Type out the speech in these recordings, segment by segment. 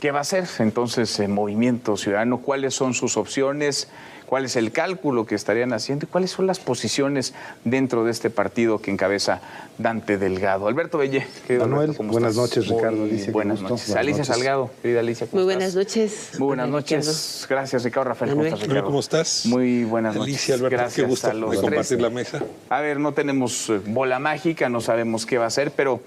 ¿Qué va a hacer entonces Movimiento Ciudadano? ¿Cuáles son sus opciones? ¿Cuál es el cálculo que estarían haciendo? ¿Y cuáles son las posiciones dentro de este partido que encabeza Dante Delgado? Alberto Bellé. Manuel, Alberto, buenas noches, Ricardo, Alicia. Buenas noches. Alicia Salgado, querida Alicia, ¿cómo Muy estás? buenas noches. Muy buenas noches. Ricardo. Gracias, Ricardo. Rafael, ¿cómo estás, Ricardo? ¿Cómo estás? Muy buenas noches. Alicia, Alberto, gracias qué gusto a los de compartir tres. la mesa. A ver, no tenemos bola mágica, no sabemos qué va a hacer, pero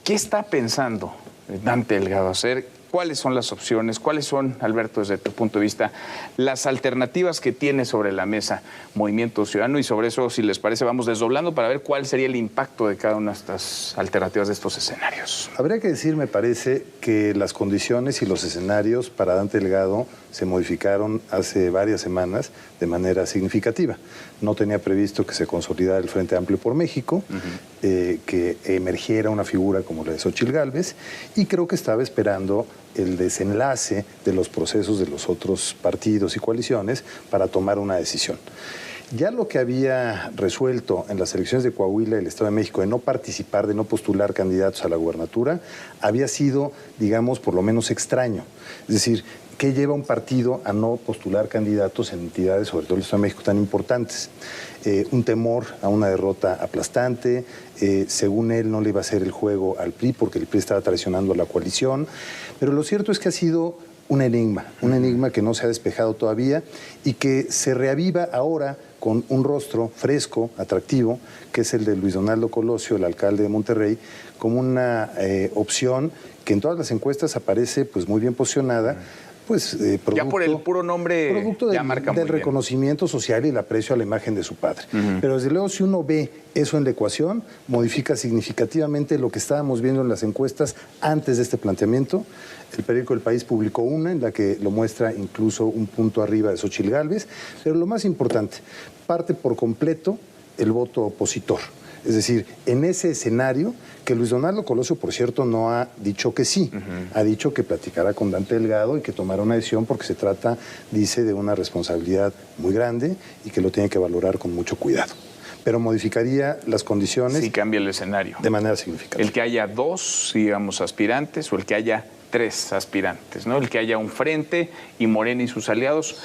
¿qué está pensando Dante Delgado hacer? ¿Cuáles son las opciones? ¿Cuáles son, Alberto, desde tu punto de vista, las alternativas que tiene sobre la mesa Movimiento Ciudadano? Y sobre eso, si les parece, vamos desdoblando para ver cuál sería el impacto de cada una de estas alternativas, de estos escenarios. Habría que decir, me parece, que las condiciones y los escenarios para Dante Delgado se modificaron hace varias semanas de manera significativa. No tenía previsto que se consolidara el Frente Amplio por México, que emergiera una figura como la de Xóchitl Gálvez, y creo que estaba esperando el desenlace de los procesos de los otros partidos y coaliciones para tomar una decisión. Ya lo que había resuelto en las elecciones de Coahuila y el Estado de México de no participar, de no postular candidatos a la gubernatura, había sido, digamos, por lo menos extraño. Es decir, ¿qué lleva un partido a no postular candidatos en entidades, sobre todo el Estado de México, tan importantes? Un temor a una derrota aplastante, según él no le iba a hacer el juego al PRI porque el PRI estaba traicionando a la coalición, pero lo cierto es que ha sido un enigma que no se ha despejado todavía y que se reaviva ahora con un rostro fresco, atractivo, que es el de Luis Donaldo Colosio, el alcalde de Monterrey, como una opción que en todas las encuestas aparece pues muy bien posicionada, pues producto, ya por el puro nombre producto ya marca del muy bien. Reconocimiento social y el aprecio a la imagen de su padre. Pero desde luego, si uno ve eso en la ecuación, modifica significativamente lo que estábamos viendo en las encuestas antes de este planteamiento. El periódico El País publicó una en la que lo muestra incluso un punto arriba de Xóchitl Gálvez, pero lo más importante, parte por completo el voto opositor. Es decir, en ese escenario, que Luis Donaldo Colosio, por cierto, no ha dicho que sí, ha dicho que platicará con Dante Delgado y que tomará una decisión porque se trata, dice, de una responsabilidad muy grande y que lo tiene que valorar con mucho cuidado. Pero modificaría las condiciones. Sí, cambia el escenario. De manera significativa. El que haya dos, digamos, aspirantes o el que haya tres aspirantes, ¿no? El que haya un frente y Morena y sus aliados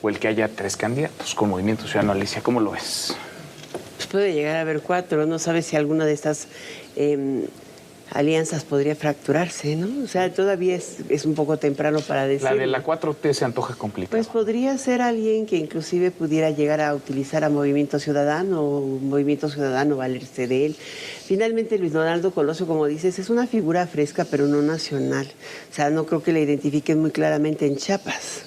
o el que haya tres candidatos con Movimiento Ciudadano. Alicia, ¿cómo lo ves? Pues puede llegar a haber cuatro, no sabes si alguna de estas alianzas podría fracturarse, ¿no? O sea, todavía es un poco temprano para decir. La de la 4T se antoja complicada. Pues podría ser alguien que inclusive pudiera llegar a utilizar a Movimiento Ciudadano o Movimiento Ciudadano valerse de él. Finalmente, Luis Donaldo Colosio, como dices, es una figura fresca, pero no nacional. O sea, no creo que la identifiquen muy claramente en Chiapas.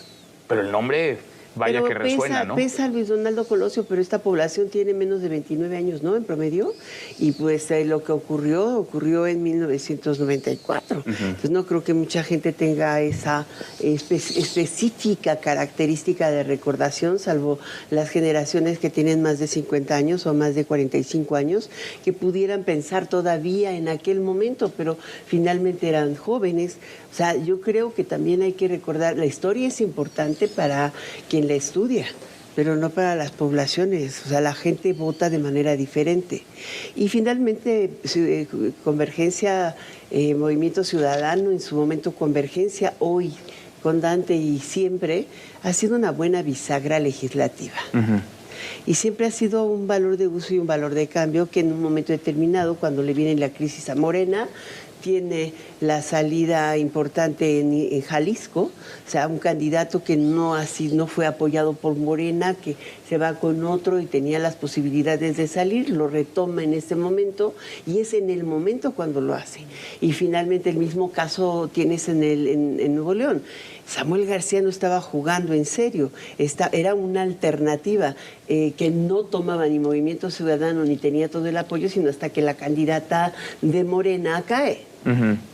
Pero el nombre, vaya que resuena, ¿no? Pesa Luis Donaldo Colosio, pero esta población tiene menos de 29 años, ¿no? En promedio. Y pues lo que ocurrió en 1994. Entonces no creo que mucha gente tenga esa específica característica de recordación, salvo las generaciones que tienen más de 50 años o más de 45 años, que pudieran pensar todavía en aquel momento, pero finalmente eran jóvenes. O sea, yo creo que también hay que recordar, la historia es importante para quien la estudia, pero no para las poblaciones. O sea, la gente vota de manera diferente. Y finalmente, Convergencia, Movimiento Ciudadano, en su momento Convergencia, hoy con Dante y siempre, ha sido una buena bisagra legislativa. Y siempre ha sido un valor de uso y un valor de cambio que en un momento determinado, cuando le viene la crisis a Morena, tiene la salida importante en Jalisco, o sea, un candidato que no fue apoyado por Morena, que se va con otro y tenía las posibilidades de salir, lo retoma en este momento y es en el momento cuando lo hace. Y finalmente el mismo caso tienes en Nuevo León. Samuel García no estaba jugando en serio, era una alternativa que no tomaba ni Movimiento Ciudadano ni tenía todo el apoyo, sino hasta que la candidata de Morena cae.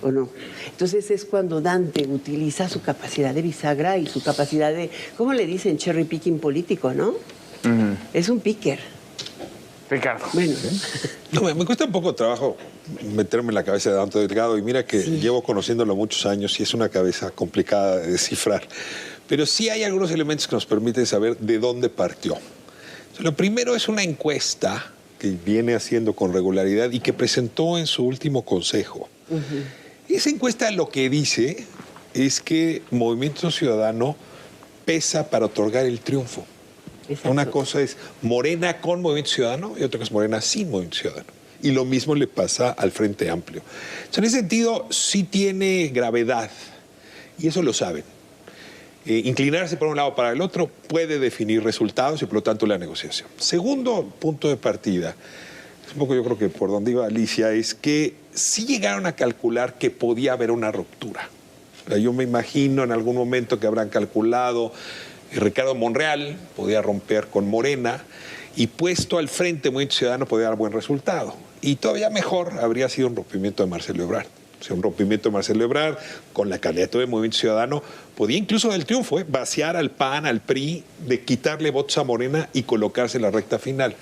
¿O no? Entonces es cuando Dante utiliza su capacidad de bisagra y su capacidad de, ¿cómo le dicen? Cherry picking político, ¿no? Es un picker. Ricardo. Bueno. No, me cuesta un poco de trabajo meterme en la cabeza de Dante Delgado y mira que llevo conociéndolo muchos años y es una cabeza complicada de descifrar. Pero sí hay algunos elementos que nos permiten saber de dónde partió. Lo primero es una encuesta que viene haciendo con regularidad y que presentó en su último consejo. Esa encuesta lo que dice es que Movimiento Ciudadano pesa para otorgar el triunfo. Exacto. Una cosa es Morena con Movimiento Ciudadano y otra cosa es Morena sin Movimiento Ciudadano. Y lo mismo le pasa al Frente Amplio. Entonces, en ese sentido, sí tiene gravedad. Y eso lo saben. Inclinarse por un lado o para el otro puede definir resultados y, por lo tanto, la negociación. Segundo punto de partida, es un poco yo creo que por donde iba Alicia, es que sí llegaron a calcular que podía haber una ruptura. O sea, yo me imagino en algún momento que habrán calculado Ricardo Monreal podía romper con Morena y puesto al frente Movimiento Ciudadano podía dar buen resultado. Y todavía mejor habría sido un rompimiento de Marcelo Ebrard. O sea, un rompimiento de Marcelo Ebrard con la candidatura de Movimiento Ciudadano podía incluso del triunfo, vaciar al PAN, al PRI, de quitarle votos a Morena y colocarse en la recta final.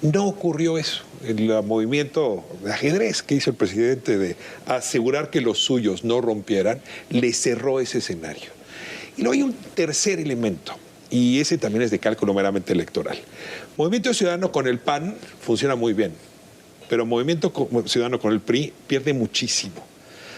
No ocurrió eso. El movimiento de ajedrez que hizo el presidente de asegurar que los suyos no rompieran, le cerró ese escenario. Y luego hay un tercer elemento, y ese también es de cálculo meramente electoral. Movimiento Ciudadano con el PAN funciona muy bien, pero Movimiento Ciudadano con el PRI pierde muchísimo.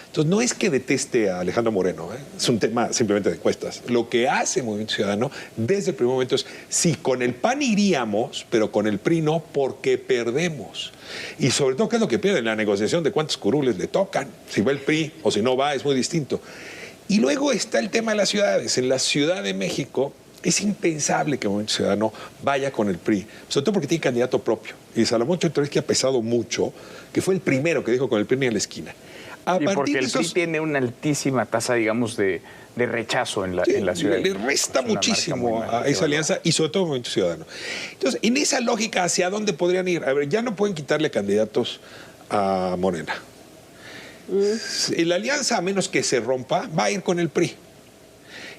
Entonces, no es que deteste a Alejandro Moreno, es un tema simplemente de encuestas. Lo que hace Movimiento Ciudadano desde el primer momento es, sí, con el PAN iríamos, pero con el PRI no, porque perdemos. Y sobre todo, ¿qué es lo que pierden? La negociación de cuántos curules le tocan. Si va el PRI o si no va, es muy distinto. Y luego está el tema de las ciudades. En la Ciudad de México es impensable que el Movimiento Ciudadano vaya con el PRI, sobre todo porque tiene candidato propio. Y Salomón Chertorivsky ha pesado mucho, que fue el primero que dijo con el PRI ni a la esquina. Y porque el PRI tiene una altísima tasa, digamos, de rechazo en la ciudad. Le resta muchísimo a esa alianza y sobre todo al Movimiento Ciudadano. Entonces, en esa lógica, ¿hacia dónde podrían ir? A ver, ya no pueden quitarle candidatos a Morena. La alianza, a menos que se rompa, va a ir con el PRI.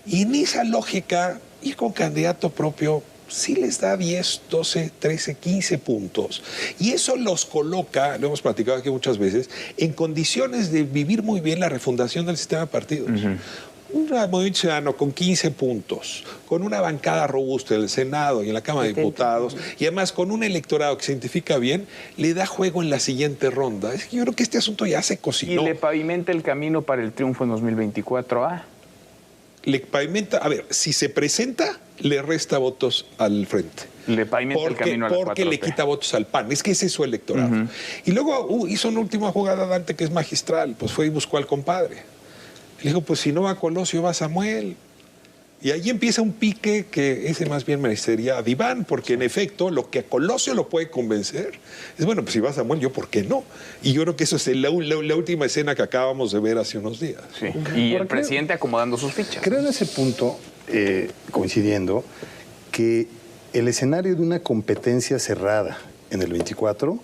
Y en esa lógica, ir con candidato propio sí les da 10, 12, 13, 15 puntos. Y eso los coloca, lo hemos platicado aquí muchas veces, en condiciones de vivir muy bien la refundación del sistema de partidos. Un Movimiento Ciudadano con 15 puntos, con una bancada robusta en el Senado y en la Cámara de Diputados, y además con un electorado que se identifica bien, le da juego en la siguiente ronda. Es que yo creo que este asunto ya se cocinó. ¿Y le pavimenta el camino para el triunfo en 2024? Le pavimenta, a ver, si se presenta, le resta votos al frente. Le pavimenta el camino a la 4T. Porque le quita votos al PAN. Es que ese es su electorado. Y luego hizo una última jugada Dante que es magistral. Pues fue y buscó al compadre. Le dijo, pues si no va Colosio, va Samuel. Y ahí empieza un pique que ese más bien merecería a Diván, porque en efecto lo que a Colosio lo puede convencer es, bueno, pues si va Samuel, yo ¿por qué no? Y yo creo que eso es la última escena que acabamos de ver hace unos días. Sí. Y el presidente acomodando sus fichas. Creo en ese punto, coincidiendo, que el escenario de una competencia cerrada en el 24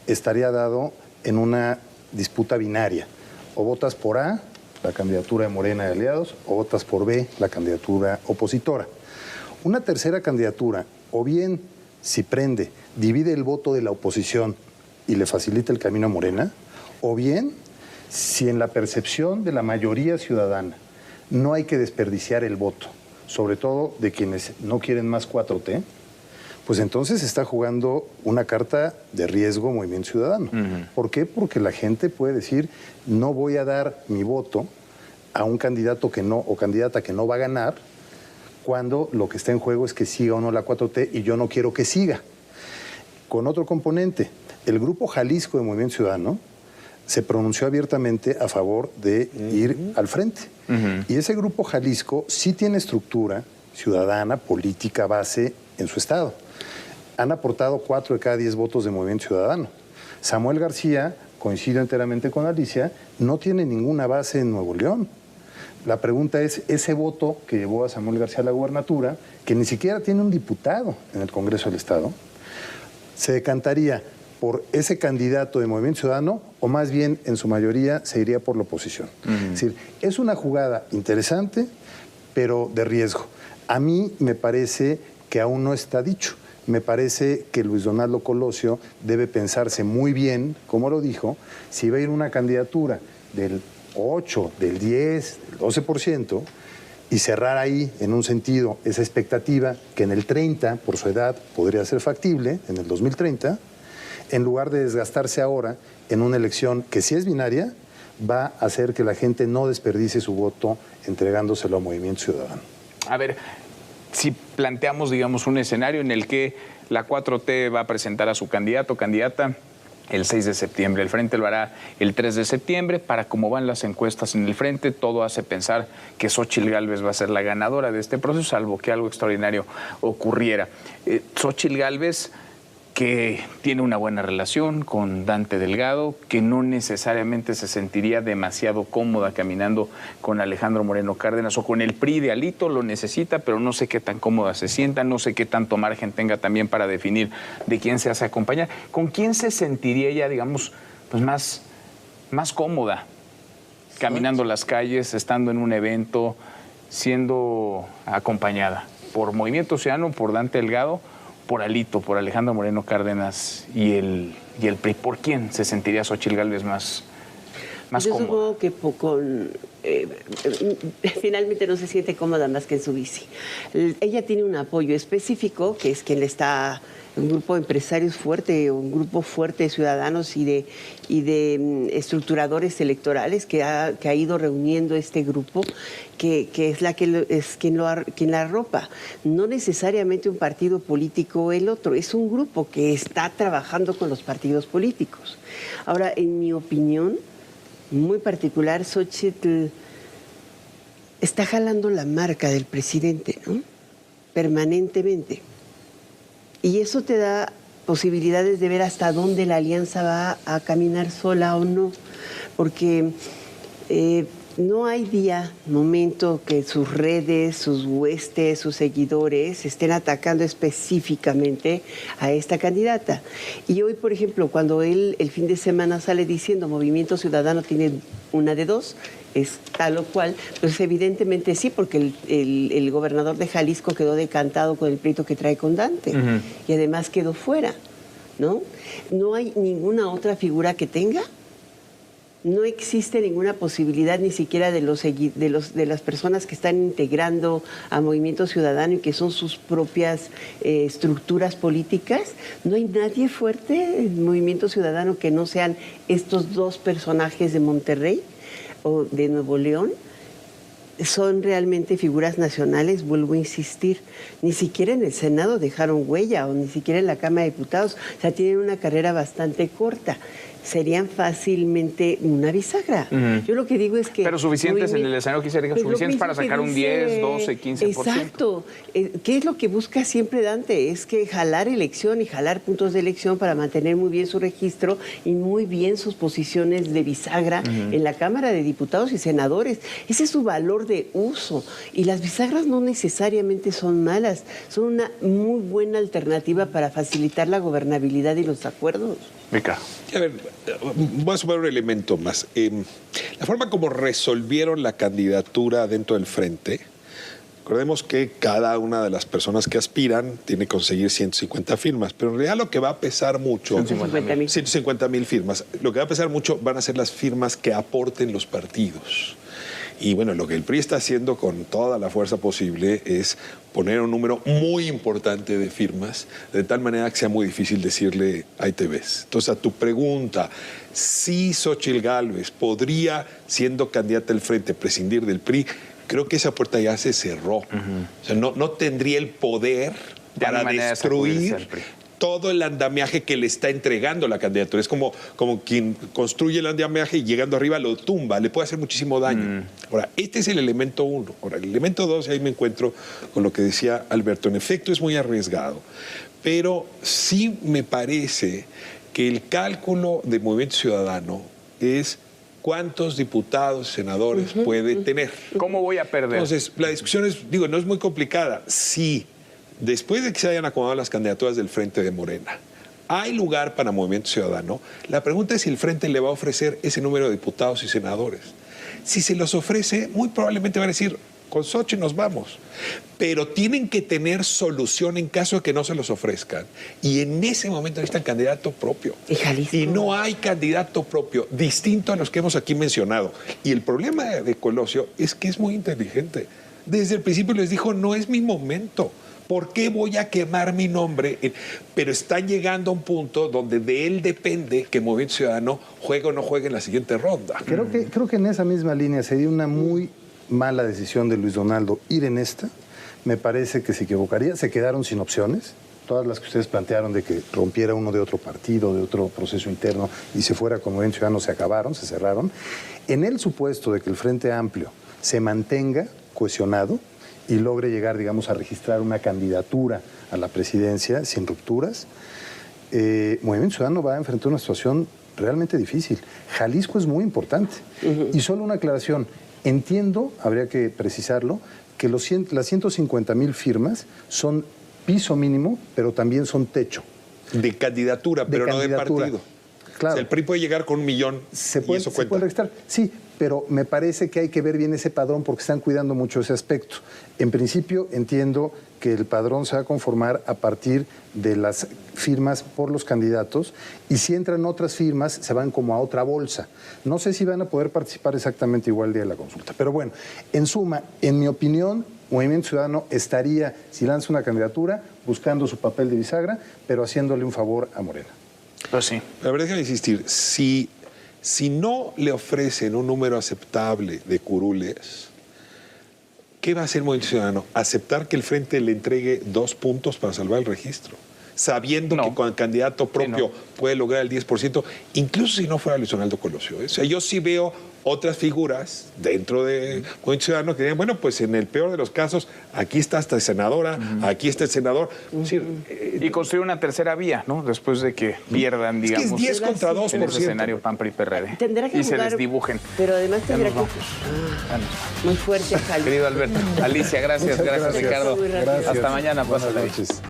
estaría dado en una disputa binaria. O votas por A, la candidatura de Morena de Aliados, o votas por B, la candidatura opositora. Una tercera candidatura, o bien, si prende, divide el voto de la oposición y le facilita el camino a Morena, o bien, si en la percepción de la mayoría ciudadana no hay que desperdiciar el voto, sobre todo de quienes no quieren más 4T, pues entonces está jugando una carta de riesgo Movimiento Ciudadano. ¿Por qué? Porque la gente puede decir, no voy a dar mi voto a un candidato que no, o candidata que no va a ganar, cuando lo que está en juego es que siga o no la 4T y yo no quiero que siga. Con otro componente, el Grupo Jalisco de Movimiento Ciudadano se pronunció abiertamente a favor de ir al frente. Y ese Grupo Jalisco sí tiene estructura ciudadana, política, base en su estado. Han aportado 4 de cada 10 votos de Movimiento Ciudadano. Samuel García, coincido enteramente con Alicia, no tiene ninguna base en Nuevo León. La pregunta es, ese voto que llevó a Samuel García a la gubernatura, que ni siquiera tiene un diputado en el Congreso del Estado, ¿se decantaría por ese candidato de Movimiento Ciudadano o más bien, en su mayoría, se iría por la oposición? Es decir, es una jugada interesante, pero de riesgo. A mí me parece que aún no está dicho. Me parece que Luis Donaldo Colosio debe pensarse muy bien, como lo dijo, si va a ir una candidatura del 8, del 10, del 12%, y cerrar ahí, en un sentido, esa expectativa que en el 30, por su edad, podría ser factible, en el 2030, en lugar de desgastarse ahora en una elección que sí es binaria, va a hacer que la gente no desperdicie su voto entregándoselo a Movimiento Ciudadano. A ver, si planteamos, digamos, un escenario en el que la 4T va a presentar a su candidato o candidata el 6 de septiembre, el Frente lo hará el 3 de septiembre, para cómo van las encuestas en el Frente, todo hace pensar que Xóchitl Gálvez va a ser la ganadora de este proceso, salvo que algo extraordinario ocurriera. Xóchitl Gálvez, que tiene una buena relación con Dante Delgado, que no necesariamente se sentiría demasiado cómoda caminando con Alejandro Moreno Cárdenas o con el PRI de Alito, lo necesita, pero no sé qué tan cómoda se sienta, no sé qué tanto margen tenga también para definir de quién se hace acompañar. ¿Con quién se sentiría ella, digamos, pues más cómoda caminando las calles, estando en un evento, siendo acompañada? ¿Por Movimiento Ciudadano, por Dante Delgado, por Alito, por Alejandro Moreno Cárdenas y el PRI? ¿Por quién se sentiría Xóchitl Gálvez más Yo cómoda? supongo que finalmente no se siente cómoda más que en su bici. Ella tiene un apoyo específico, que es quien le está, un grupo de empresarios fuerte, un grupo fuerte de ciudadanos y de estructuradores electorales que ha ido reuniendo este grupo, que es quien la arropa. No necesariamente un partido político o el otro, es un grupo que está trabajando con los partidos políticos. Ahora, en mi opinión muy particular, Xóchitl está jalando la marca del presidente, ¿no? Permanentemente. Y eso te da posibilidades de ver hasta dónde la alianza va a caminar sola o no. Porque no hay día, momento que sus redes, sus huestes, sus seguidores estén atacando específicamente a esta candidata. Y hoy, por ejemplo, cuando él el fin de semana sale diciendo Movimiento Ciudadano tiene una de dos, es tal o cual, pues evidentemente sí, porque el gobernador de Jalisco quedó decantado con el pleito que trae con Dante, y además quedó fuera, ¿no? No hay ninguna otra figura que tenga. No existe ninguna posibilidad ni siquiera de las personas que están integrando a Movimiento Ciudadano y que son sus propias estructuras políticas. No hay nadie fuerte en Movimiento Ciudadano que no sean estos dos personajes de Monterrey o de Nuevo León. Son realmente figuras nacionales, vuelvo a insistir. Ni siquiera en el Senado dejaron huella, o ni siquiera en la Cámara de Diputados. O sea, tienen una carrera bastante corta. Serían fácilmente una bisagra. Yo lo que digo es que... Pero suficientes en el escenario que diga, suficientes para sacar un 10, 12, 15%. Exacto. ¿Qué es lo que busca siempre Dante? Es que jalar elección y jalar puntos de elección para mantener muy bien su registro y muy bien sus posiciones de bisagra en la Cámara de Diputados y Senadores. Ese es su valor de uso. Y las bisagras no necesariamente son malas, son una muy buena alternativa para facilitar la gobernabilidad y los acuerdos. Mica. A ver, voy a sumar un elemento más. La forma como resolvieron la candidatura dentro del Frente, recordemos que cada una de las personas que aspiran tiene que conseguir 150 firmas, pero en realidad lo que va a pesar mucho... 150,000 firmas. Lo que va a pesar mucho van a ser las firmas que aporten los partidos. Y bueno, lo que el PRI está haciendo con toda la fuerza posible es poner un número muy importante de firmas, de tal manera que sea muy difícil decirle, ahí te ves. Entonces, a tu pregunta, si Xóchitl Gálvez podría, siendo candidata al Frente, prescindir del PRI, creo que esa puerta ya se cerró. O sea, no tendría el poder para destruir todo el andamiaje que le está entregando la candidatura. Es como quien construye el andamiaje y llegando arriba lo tumba, le puede hacer muchísimo daño. Ahora, este es el elemento 1. Ahora, el elemento 2, ahí me encuentro con lo que decía Alberto. En efecto, es muy arriesgado, pero sí me parece que el cálculo de Movimiento Ciudadano es cuántos diputados, senadores puede tener. ¿Cómo voy a perder? Entonces, la discusión es, no es muy complicada. Sí. Después de que se hayan acomodado las candidaturas del Frente de Morena, ¿hay lugar para Movimiento Ciudadano? La pregunta es si el Frente le va a ofrecer ese número de diputados y senadores. Si se los ofrece, muy probablemente van a decir, con Xóchitl nos vamos. Pero tienen que tener solución en caso de que no se los ofrezcan. Y en ese momento necesitan candidato propio. Y no hay candidato propio, distinto a los que hemos aquí mencionado. Y el problema de Colosio es que es muy inteligente. Desde el principio les dijo, no es mi momento. ¿Por qué voy a quemar mi nombre? Pero están llegando a un punto donde de él depende que Movimiento Ciudadano juegue o no juegue en la siguiente ronda. Creo que en esa misma línea sería una muy mala decisión de Luis Donaldo ir en esta. Me parece que se equivocaría. Se quedaron sin opciones. Todas las que ustedes plantearon de que rompiera uno de otro partido, de otro proceso interno y se fuera con Movimiento Ciudadano, se acabaron, se cerraron. En el supuesto de que el Frente Amplio se mantenga cohesionado y logre llegar, digamos, a registrar una candidatura a la presidencia sin rupturas, Movimiento Ciudadano va a enfrentar una situación realmente difícil. Jalisco es muy importante. Y solo una aclaración. Entiendo, habría que precisarlo, que las 150,000 firmas son piso mínimo, pero también son techo. De candidatura, pero no de partido. Claro. O sea, el PRI puede llegar con 1 millón y eso cuenta. Se puede registrar. Sí, pero me parece que hay que ver bien ese padrón porque están cuidando mucho ese aspecto. En principio, entiendo que el padrón se va a conformar a partir de las firmas por los candidatos y si entran otras firmas se van como a otra bolsa. No sé si van a poder participar exactamente igual el día de la consulta. Pero bueno, en suma, en mi opinión, Movimiento Ciudadano estaría, si lanza una candidatura, buscando su papel de bisagra, pero haciéndole un favor a Morena. Pues sí. La verdad es que insistir, si no le ofrecen un número aceptable de curules, ¿qué va a hacer el Movimiento Ciudadano? ¿Aceptar que el Frente le entregue 2 puntos para salvar el registro? Sabiendo que con el candidato propio puede lograr el 10%, incluso si no fuera Luis Donaldo Colosio. O sea, yo sí veo otras figuras dentro de Movimiento Ciudadano que dirían, bueno, pues en el peor de los casos, aquí está esta senadora, aquí está el senador. Y construir una tercera vía, ¿no? Después de que pierdan, digamos, es 10 contra 2%. en ese escenario PAN, PRI, PRD. Tendrá que y se jugar, desdibujen. Pero además tendrá que... muy fuerte, Jalisco. Querido Alberto, Alicia, gracias, Muchas gracias, gracias. Ricardo. Muy rápido. Hasta mañana, Buenas pásale. noches.